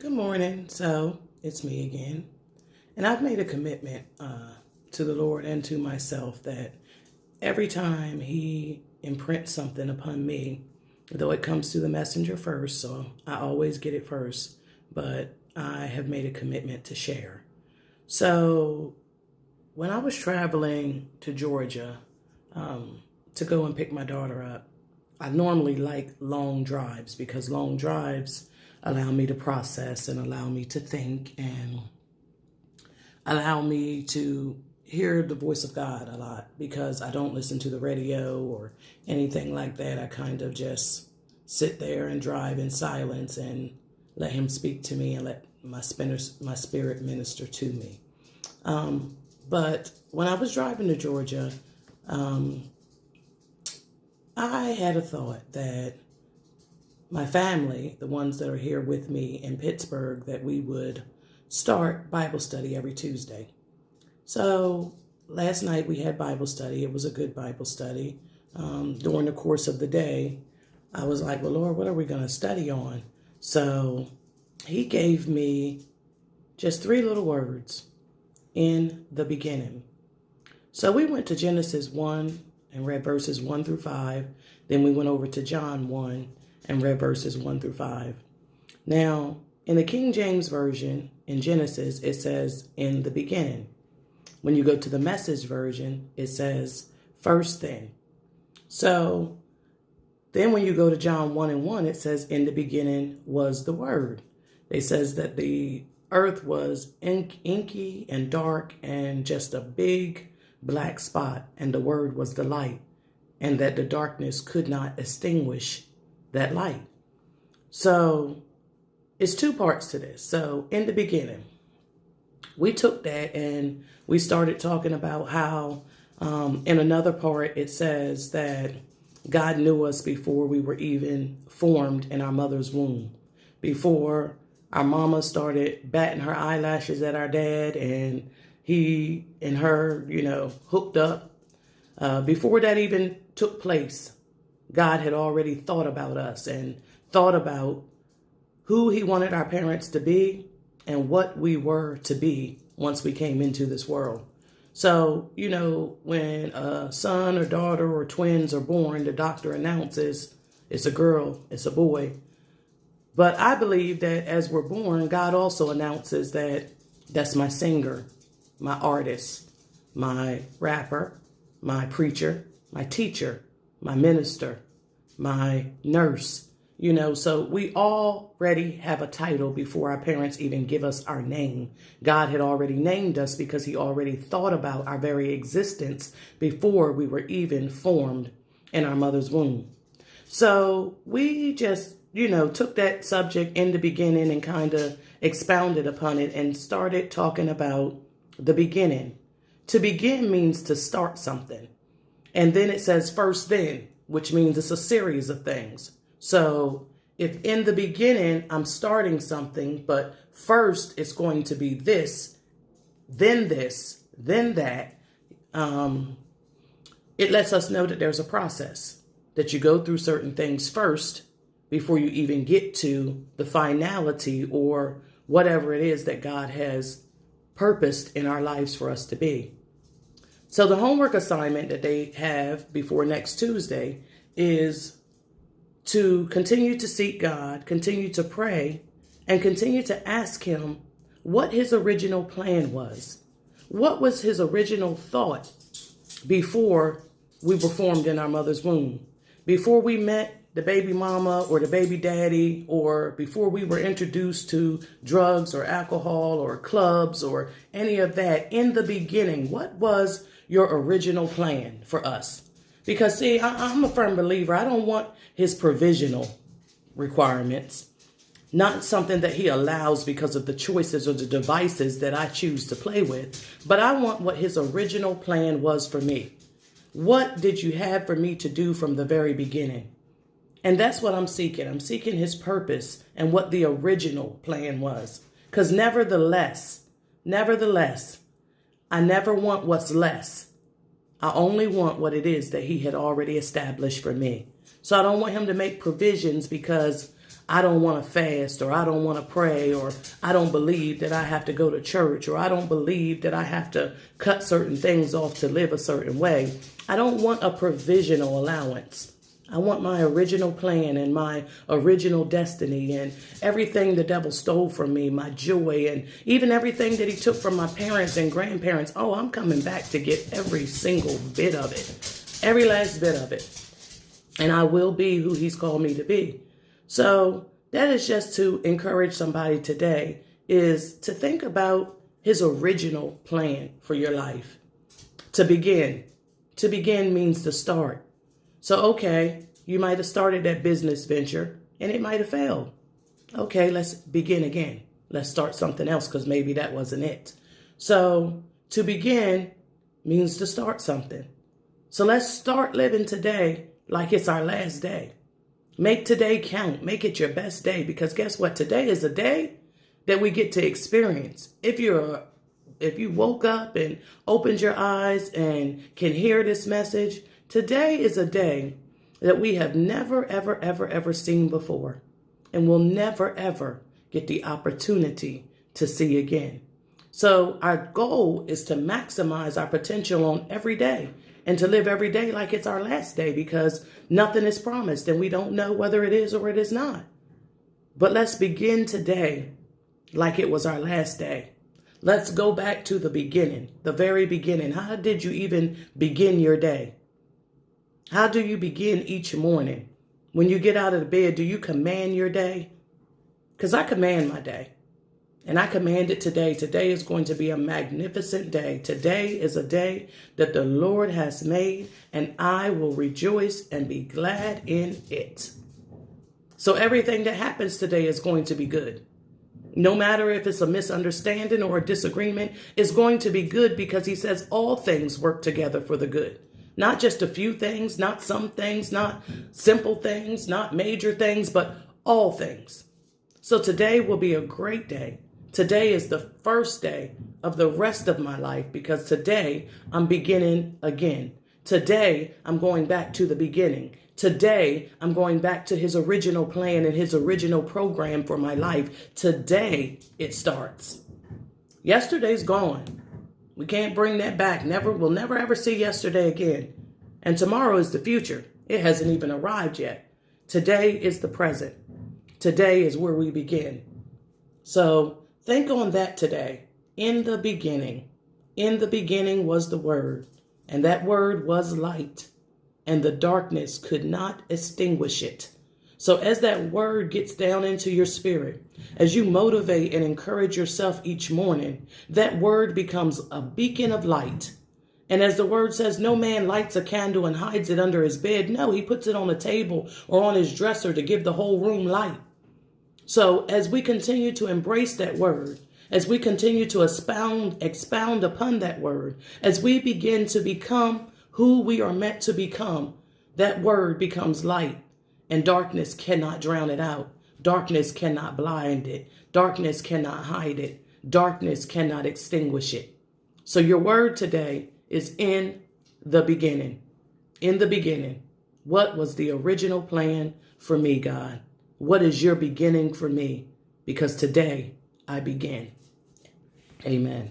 Good morning. So it's me again. And I've made a commitment to the Lord and to myself that every time He imprints something upon me, though it comes through the messenger first, so I always get it first, but I have made a commitment to share. So when I was traveling to Georgia to go and pick my daughter up, I normally like long drives because long drives allow me to process and allow me to think and allow me to hear the voice of God a lot because I don't listen to the radio or anything like that. I kind of just sit there and drive in silence and let Him speak to me and let my spirit minister to me. But when I was driving to Georgia, I had a thought that my family, the ones that are here with me in Pittsburgh, that we would start Bible study every Tuesday. So last night we had Bible study. It was a good Bible study. During the course of the day, I was like, well, Lord, what are we going to study on? So He gave me just 3 little words: in the beginning. So we went to Genesis 1 and read verses 1 through 5. Then we went over to John 1 and read verses 1 through 5. Now, in the King James Version, in Genesis, it says, in the beginning. When you go to the Message Version, it says, first then. So, then when you go to John 1 and 1, it says, in the beginning was the Word. It says that the earth was inky and dark and just a big black spot, and the Word was the light, and that the darkness could not extinguish that light. So it's 2 parts to this. So in the beginning, we took that and we started talking about how in another part it says that God knew us before we were even formed in our mother's womb, before our mama started batting her eyelashes at our dad and he and her, hooked up. Before that even took place, God had already thought about us and thought about who He wanted our parents to be and what we were to be once we came into this world. So, when a son or daughter or twins are born, the doctor announces it's a girl, it's a boy. But I believe that as we're born, God also announces that that's my singer, my artist, my rapper, my preacher, my teacher, my minister, my nurse, so we already have a title before our parents even give us our name. God had already named us because He already thought about our very existence before we were even formed in our mother's womb. So we just, took that subject in the beginning and kind of expounded upon it and started talking about the beginning. To begin means to start something. And then it says first then, which means it's a series of things. So if in the beginning I'm starting something, but first it's going to be this, then that, it lets us know that there's a process, that you go through certain things first before you even get to the finality or whatever it is that God has purposed in our lives for us to be. So the homework assignment that they have before next Tuesday is to continue to seek God, continue to pray, and continue to ask Him what His original plan was. What was His original thought before we were formed in our mother's womb? Before we met the baby mama or the baby daddy, or before we were introduced to drugs or alcohol or clubs or any of that, in the beginning, what was your original plan for us? Because see, I'm a firm believer. I don't want His provisional requirements, not something that He allows because of the choices or the devices that I choose to play with, but I want what His original plan was for me. What did you have for me to do from the very beginning? And that's what I'm seeking. I'm seeking His purpose and what the original plan was. Because nevertheless, I never want what's less. I only want what it is that He had already established for me. So I don't want Him to make provisions because I don't want to fast, or I don't want to pray, or I don't believe that I have to go to church, or I don't believe that I have to cut certain things off to live a certain way. I don't want a provisional allowance. I want my original plan and my original destiny and everything the devil stole from me, my joy, and even everything that he took from my parents and grandparents. Oh, I'm coming back to get every single bit of it, every last bit of it. And I will be who he's called me to be. So that is just to encourage somebody today, is to think about his original plan for your life. To begin. To begin means to start. So, okay, you might have started that business venture and it might have failed. Okay, let's begin again. Let's start something else because maybe that wasn't it. So to begin means to start something. So let's start living today like it's our last day. Make today count. Make it your best day, because guess what? Today is a day that we get to experience. If you woke up and opened your eyes and can hear this message, today is a day that we have never, ever, ever, ever seen before, and will never, ever get the opportunity to see again. So our goal is to maximize our potential on every day and to live every day like it's our last day, because nothing is promised and we don't know whether it is or it is not. But let's begin today like it was our last day. Let's go back to the beginning, the very beginning. How did you even begin your day? How do you begin each morning? When you get out of the bed, do you command your day? Because I command my day. And I command it today. Today is going to be a magnificent day. Today is a day that the Lord has made, and I will rejoice and be glad in it. So everything that happens today is going to be good. No matter if it's a misunderstanding or a disagreement, it's going to be good, because he says all things work together for the good. Not just a few things, not some things, not simple things, not major things, but all things. So today will be a great day. Today is the first day of the rest of my life, because today I'm beginning again. Today I'm going back to the beginning. Today I'm going back to his original plan and his original program for my life. Today it starts. Yesterday's gone. We can't bring that back. We'll never ever see yesterday again. And tomorrow is the future. It hasn't even arrived yet. Today is the present. Today is where we begin. So think on that today. In the beginning was the Word, and that Word was light, and the darkness could not extinguish it. So as that word gets down into your spirit, as you motivate and encourage yourself each morning, that word becomes a beacon of light. And as the word says, no man lights a candle and hides it under his bed. No, he puts it on a table or on his dresser to give the whole room light. So as we continue to embrace that word, as we continue to expound upon that word, as we begin to become who we are meant to become, that word becomes light. And darkness cannot drown it out. Darkness cannot blind it. Darkness cannot hide it. Darkness cannot extinguish it. So your word today is in the beginning. In the beginning. What was the original plan for me, God? What is your beginning for me? Because today I begin. Amen.